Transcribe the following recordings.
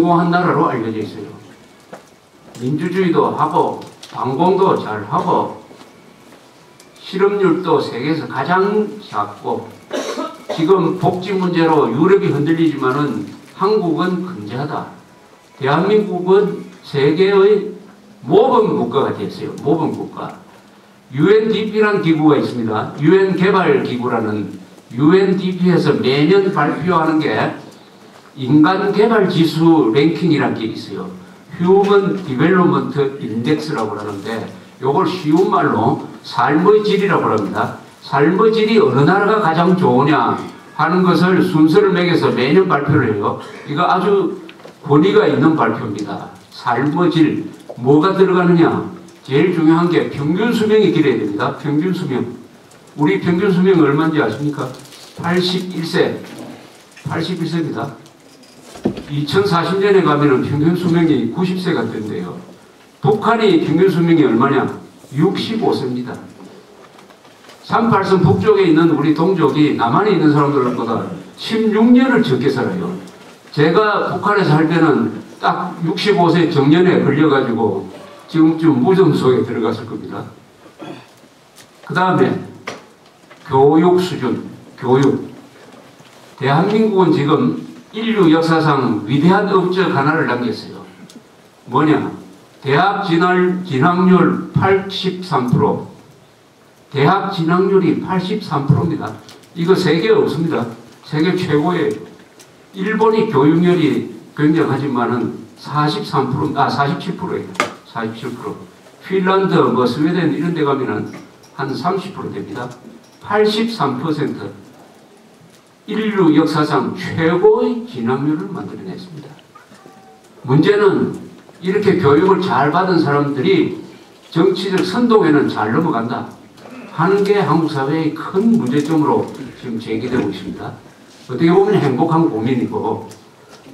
성공한 나라로 알려져 있어요. 민주주의도 하고 방공도 잘 하고 실업률도 세계에서 가장 작고 지금 복지 문제로 유럽이 흔들리지만은 한국은 근대하다. 대한민국은 세계의 모범 국가가 됐어요. 모범 국가. UNDP라는 기구가 있습니다. UN 개발 기구라는 UNDP에서 매년 발표하는 게 인간 개발 지수 랭킹이라는 게 있어요. 휴먼 디벨롭먼트 인덱스라고 하는데 이걸 쉬운 말로 삶의 질이라고 합니다. 삶의 질이 어느 나라가 가장 좋으냐 하는 것을 순서를 매겨서 매년 발표를 해요. 이거 아주 권위가 있는 발표입니다. 삶의 질, 뭐가 들어가느냐? 제일 중요한 게 평균 수명이 길어야 됩니다. 평균 수명. 우리 평균 수명이 얼마인지 아십니까? 81세. 81세입니다. 2040년에 가면은 평균 수명이 90세가 된대요. 북한이 평균 수명이 얼마냐? 65세입니다. 38선 북쪽에 있는 우리 동족이 남한에 있는 사람들보다 16년을 적게 살아요. 제가 북한에 살 때는 딱 65세 정년에 걸려가지고 지금쯤 무덤 속에 들어갔을 겁니다. 그 다음에 교육 수준, 교육. 대한민국은 지금 인류 역사상 위대한 업적 하나를 남겼어요. 뭐냐? 대학 진학률 83%. 대학 진학률이 83%입니다. 이거 세계에 없습니다. 세계 최고예요. 일본이 교육열이 굉장하지만은 47%예요. 47%. 핀란드, 스웨덴 이런 데 가면은 한 30% 됩니다. 83%. 인류 역사상 최고의 진학률을 만들어냈습니다. 문제는 이렇게 교육을 잘 받은 사람들이 정치적 선동에는 잘 넘어간다 하는 게 한국 사회의 큰 문제점으로 지금 제기되고 있습니다. 어떻게 보면 행복한 고민이고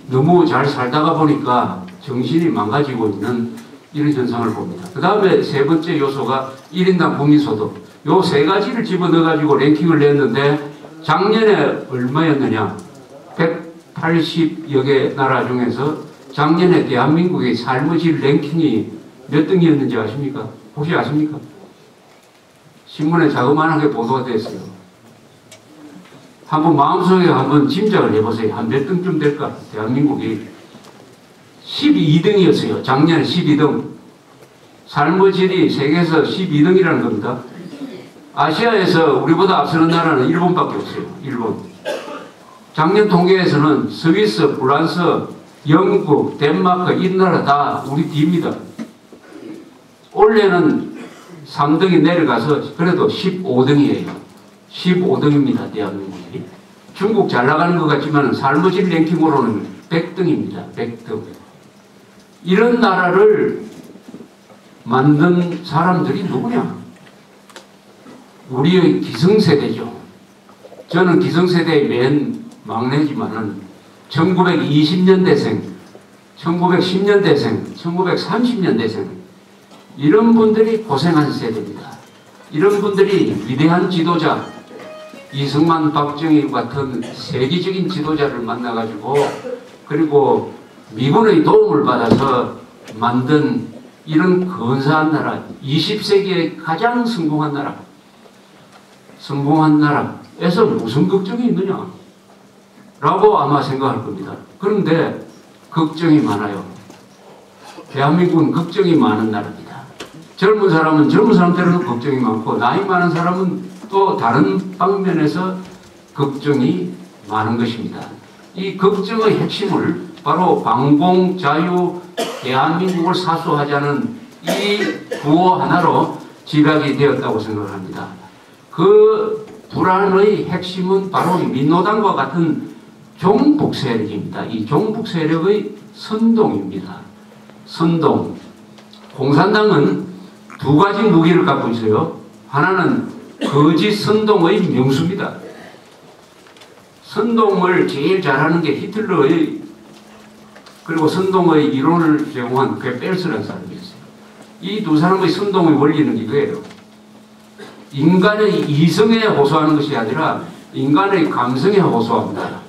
너무 잘 살다가 보니까 정신이 망가지고 있는 이런 현상을 봅니다. 그 다음에 세 번째 요소가 1인당 국민소득. 요 세 가지를 집어넣어가지고 랭킹을 냈는데 작년에 얼마였느냐? 180여 개 나라 중에서 작년에 대한민국의 삶의 질 랭킹이 몇 등이었는지 아십니까? 혹시 아십니까? 신문에 자그마하게 보도가 됐어요. 한번 마음속에 한번 짐작을 해보세요. 한 몇 등쯤 될까? 대한민국이 12등이었어요. 작년에 12등. 삶의 질이 세계에서 12등이라는 겁니다. 아시아에서 우리보다 앞서는 나라는 일본밖에 없어요. 일본. 작년 통계에서는 스위스, 프랑스, 영국, 덴마크 이 나라 다 우리 뒤입니다. 올해는 3등이 내려가서 그래도 15등이에요. 15등입니다. 대한민국이. 중국 잘 나가는 것 같지만 삶의 질 랭킹으로는 100등입니다. 100등. 이런 나라를 만든 사람들이 누구냐? 우리의 기성세대죠. 저는 기성세대의 맨 막내지만은 1920년대생, 1910년대생, 1930년대생 이런 분들이 고생한 세대입니다. 이런 분들이 위대한 지도자 이승만, 박정희 같은 세계적인 지도자를 만나가지고 그리고 미군의 도움을 받아서 만든 이런 근사한 나라, 20세기의 가장 성공한 나라에서 무슨 걱정이 있느냐 라고 아마 생각할 겁니다. 그런데 걱정이 많아요. 대한민국은 걱정이 많은 나라입니다. 젊은 사람은 젊은 사람대로 걱정이 많고 나이 많은 사람은 또 다른 방면에서 걱정이 많은 것입니다. 이 걱정의 핵심을 바로 방공, 자유, 대한민국을 사수하자는 이 구호 하나로 집약이 되었다고 생각합니다. 그 불안의 핵심은 바로 민노당과 같은 종북 세력입니다. 이 종북 세력의 선동입니다. 선동. 공산당은 두 가지 무기를 갖고 있어요. 하나는 거짓 선동의 명수입니다. 선동을 제일 잘하는 게 히틀러의 그리고 선동의 이론을 제공한 괴벨스라는 사람이었어요. 이 두 사람의 선동의 원리는 이거예요. 인간의 이성에 호소하는 것이 아니라 인간의 감성에 호소합니다.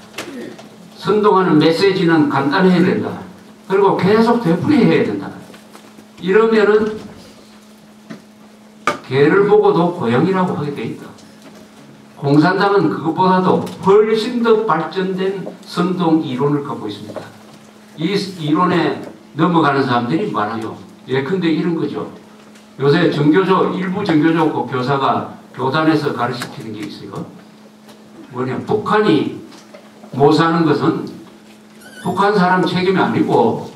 선동하는 메시지는 간단해야 된다. 그리고 계속 되풀이해야 된다. 이러면은 개를 보고도 고양이라고 하게 돼 있다. 공산당은 그것보다도 훨씬 더 발전된 선동 이론을 갖고 있습니다. 이 이론에 넘어가는 사람들이 많아요. 예컨대 이런 거죠. 요새 정교조, 일부 정교조 교사가 교단에서 가르치는 게 있어요. 뭐냐, 북한이 못 사는 것은 북한 사람 책임이 아니고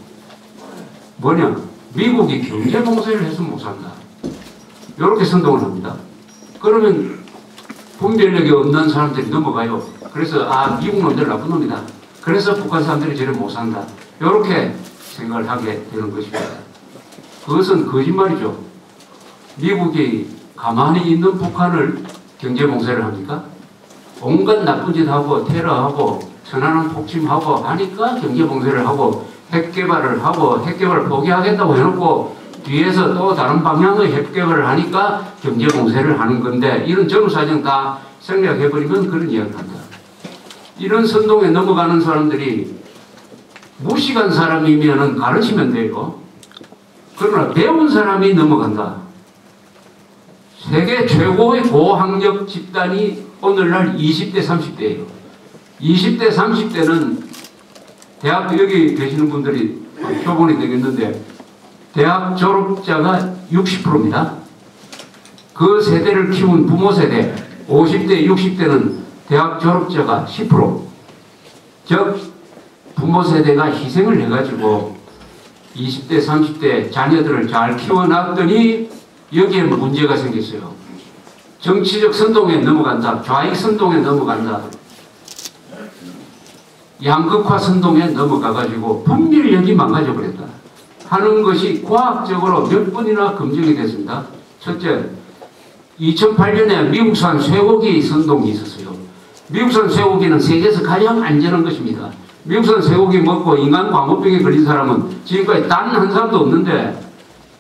뭐냐, 미국이 경제 봉쇄를 해서 못 산다. 이렇게 선동을 합니다. 그러면 분별력이 없는 사람들이 넘어가요. 그래서 미국 놈들 나쁜 놈이다. 그래서 북한 사람들이 저를 못 산다. 이렇게 생각을 하게 되는 것입니다. 그것은 거짓말이죠. 미국이 가만히 있는 북한을 경제 봉쇄를 합니까? 온갖 나쁜 짓 하고 테러하고 천안함 폭침하고 하니까 경제 봉쇄를 하고 핵 개발을 하고 핵 개발을 포기하겠다고 해놓고 뒤에서 또 다른 방향의 핵 개발을 하니까 경제 봉쇄를 하는 건데, 이런 전후사정 다 생략해버리면 그런 이야기를 한다. 이런 선동에 넘어가는 사람들이 무식한 사람이면은 가르치면 돼요. 그러나 배운 사람이 넘어간다. 세계 최고의 고학력 집단이 오늘날 20대, 30대예요. 20대, 30대는 대학, 여기 계시는 분들이 표본이 되겠는데 대학 졸업자가 60%입니다. 그 세대를 키운 부모 세대, 50대, 60대는 대학 졸업자가 10%. 즉 부모 세대가 희생을 해가지고 20대, 30대 자녀들을 잘 키워놨더니 여기에 문제가 생겼어요. 정치적 선동에 넘어간다. 좌익 선동에 넘어간다. 양극화 선동에 넘어가가지고 분별력이 망가져버렸다 하는 것이 과학적으로 몇 번이나 검증이 됐습니다. 첫째, 2008년에 미국산 쇠고기 선동이 있었어요. 미국산 쇠고기는 세계에서 가장 안전한 것입니다. 미국산 쇠고기 먹고 인간 광우병에 걸린 사람은 지금까지 단 한 사람도 없는데,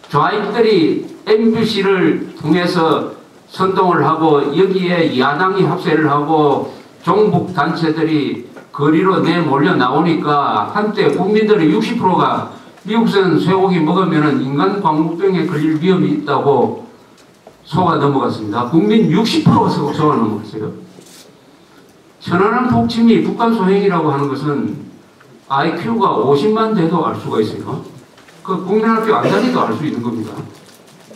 좌익들이 MBC를 통해서 선동을 하고 여기에 야당이 합세를 하고 종북 단체들이 거리로 내몰려 나오니까 한때 국민들의 60%가 미국산 쇠고기 먹으면 인간 광우병에 걸릴 위험이 있다고 속아 넘어갔습니다. 국민 60%가 속아 넘어갔어요. 천안함 폭침이 북한 소행이라고 하는 것은 IQ가 50만 돼도 알 수가 있어요. 그 국민학교 안 다니도 알 수 있는 겁니다.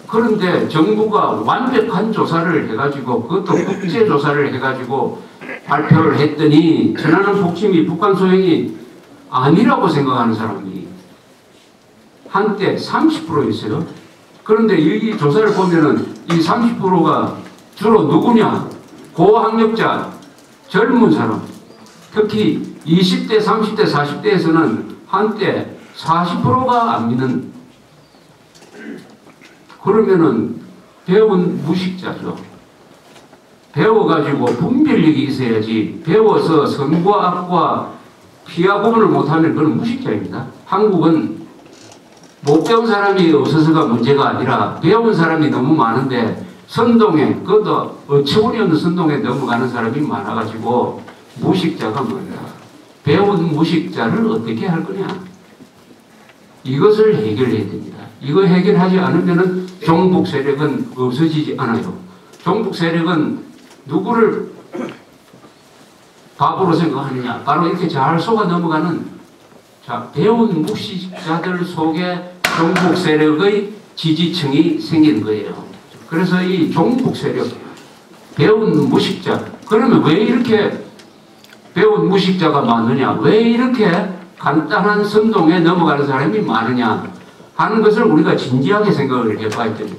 그런데 정부가 완벽한 조사를 해가지고, 그것도 국제조사를 해가지고 발표를 했더니 천안함 폭침이 북한 소행이 아니라고 생각하는 사람이 한때 30%였어요. 그런데 이 조사를 보면은 이 30%가 주로 누구냐? 고학력자, 젊은 사람, 특히 20대, 30대, 40대에서는 한때 40%가 안 믿는, 그러면은 배운 무식자죠. 배워가지고 분별력이 있어야지, 배워서 선과 악과 피와 구분을 못하면 그건 무식자입니다. 한국은 못 배운 사람이 없어서가 문제가 아니라 배운 사람이 너무 많은데 선동에, 그것도 어처구니 없는 선동에 넘어가는 사람이 많아가지고 무식자가 뭐냐. 배운 무식자를 어떻게 할 거냐. 이것을 해결해야 됩니다. 이거 해결하지 않으면 종북 세력은 없어지지 않아요. 종북 세력은 누구를 바보로 생각하느냐. 바로 이렇게 잘 속아 넘어가는 배운 무식자들 속에 종북 세력의 지지층이 생긴 거예요. 그래서 이 종북 세력, 배운 무식자, 그러면 왜 이렇게 배운 무식자가 많느냐, 왜 이렇게 간단한 선동에 넘어가는 사람이 많으냐 하는 것을 우리가 진지하게 생각을 해봐야 됩니다.